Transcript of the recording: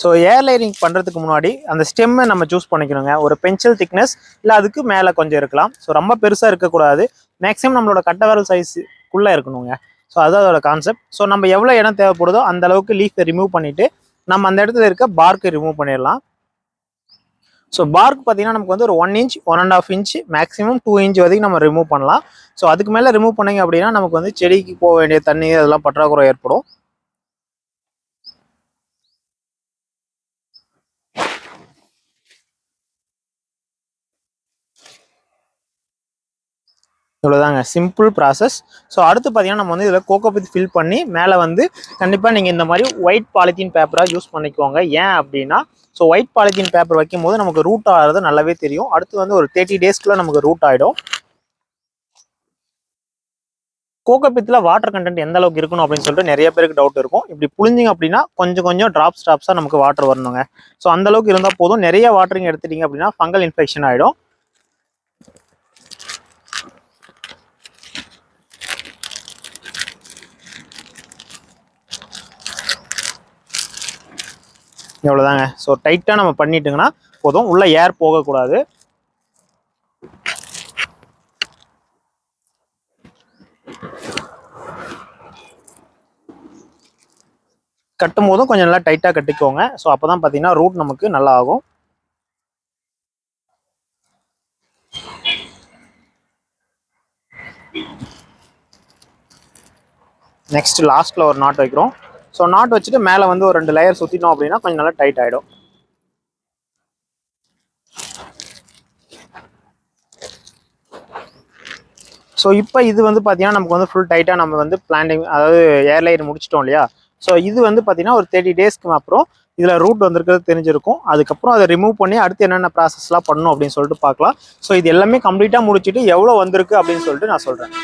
So air layering பண்ணுறதுக்கு முன்னாடி அந்த ஸ்டெம்மை நம்ம சூஸ் பண்ணிக்கணுங்க. ஒரு பென்சில் திக்னஸ் இல்லை அதுக்கு மேலே கொஞ்சம் இருக்கலாம். ஸோ ரொம்ப பெருசாக இருக்கக்கூடாது. மேக்ஸிமம் நம்மளோட கட்டை விரல் சைஸுக்குள்ளே இருக்கணுங்க. ஸோ அதுதான் அதோட கான்செப்ட். ஸோ நம்ம எவ்வளோ இடம் தேவைப்படுதோ அந்த அளவுக்கு லீஃபை ரிமூவ் பண்ணிவிட்டு நம்ம அந்த இடத்துல இருக்க பார்க்கை ரிமூவ் பண்ணிடலாம். ஸோ பார்க் பார்த்தீங்கன்னா நமக்கு வந்து ஒரு 1 inch 1.5 inch மேக்ஸிமம் 2 inch வரைக்கும் நம்ம ரிமூவ் பண்ணலாம். ஸோ அதுக்கு மேலே ரிமூவ் பண்ணிங்க அப்படின்னா நமக்கு வந்து செடிக்கு போக வேண்டிய தண்ணி அதெல்லாம் பற்றாக்குறை ஏற்படும். இவ்வளோதாங்க, சிம்பிள் ப்ராசஸ். ஸோ அடுத்து பார்த்தீங்கன்னா நம்ம வந்து இதில் கோகோபித் ஃபில் பண்ணி மேலே வந்து கண்டிப்பாக நீங்கள் இந்த மாதிரி ஒயிட் பாலித்தீன் பேப்பராக யூஸ் பண்ணிக்கோங்க. ஏன் அப்படின்னா ஸோ ஒயிட் பாலித்தீன் பேப்பர் வைக்கும் போது நமக்கு ரூட் ஆகிறது நல்லாவே தெரியும். அடுத்து வந்து ஒரு 30 daysக்குள்ளே நமக்கு ரூட் ஆகிடும். கோகோபித்தில் வாட்டர் கண்டென்ட் எந்த அளவுக்கு இருக்கணும் அப்படின்னு சொல்லிட்டு நிறைய பேருக்கு டவுட் இருக்கும். இப்படி புழிஞ்சிங்க அப்படின்னா கொஞ்சம் கொஞ்சம் ட்ராப்ஸாக நமக்கு வாட்டர் வரணுங்க. ஸோ அந்தளவுக்கு இருந்தால் போதும். நிறைய வாட்டரிங் எடுத்துட்டீங்க அப்படின்னா ஃபங்கல் இன்ஃபெக்ஷன் ஆகிடும். இவ்வளோதாங்க. ஸோ டைட்டாக நம்ம பண்ணிட்டுங்கன்னா போதும், உள்ள ஏர் போகக்கூடாது. கட்டும் போதும் கொஞ்சம் நல்லா டைட்டாக கட்டிக்கோங்க. ஸோ அப்போ தான் பார்த்தீங்கன்னா ரூட் நமக்கு நல்லா ஆகும். நெக்ஸ்ட் லாஸ்ட்டில் ஒரு நாட் வைக்கிறோம். ஸோ நாட் வச்சுட்டு மேலே வந்து ஒரு 2 லேயர் சுற்றிட்டோம் அப்படின்னா கொஞ்சம் நல்லா டைட் ஆகிடும். ஸோ இப்போ இது வந்து பார்த்தீங்கன்னா நமக்கு வந்து ஃபுல் டைட்டாக நம்ம வந்து பிளான்டிங் அதாவது ஏர் லேயர் முடிச்சிட்டோம் இல்லையா. ஸோ இது வந்து பார்த்தீங்கன்னா ஒரு 30 daysக்கு அப்புறம் இதில் ரூட் வந்திருக்கிறது தெரிஞ்சிருக்கும். அதுக்கப்புறம் அதை ரிமூவ் பண்ணி அடுத்து என்னென்ன ப்ராசஸ்லாம் பண்ணணும் அப்படின்னு சொல்லிட்டு பார்க்கலாம். ஸோ இது எல்லாமே கம்ப்ளீட்டாக முடிச்சுட்டு எவ்வளோ வந்திருக்கு அப்படின்னு சொல்லிட்டு நான் சொல்கிறேன்.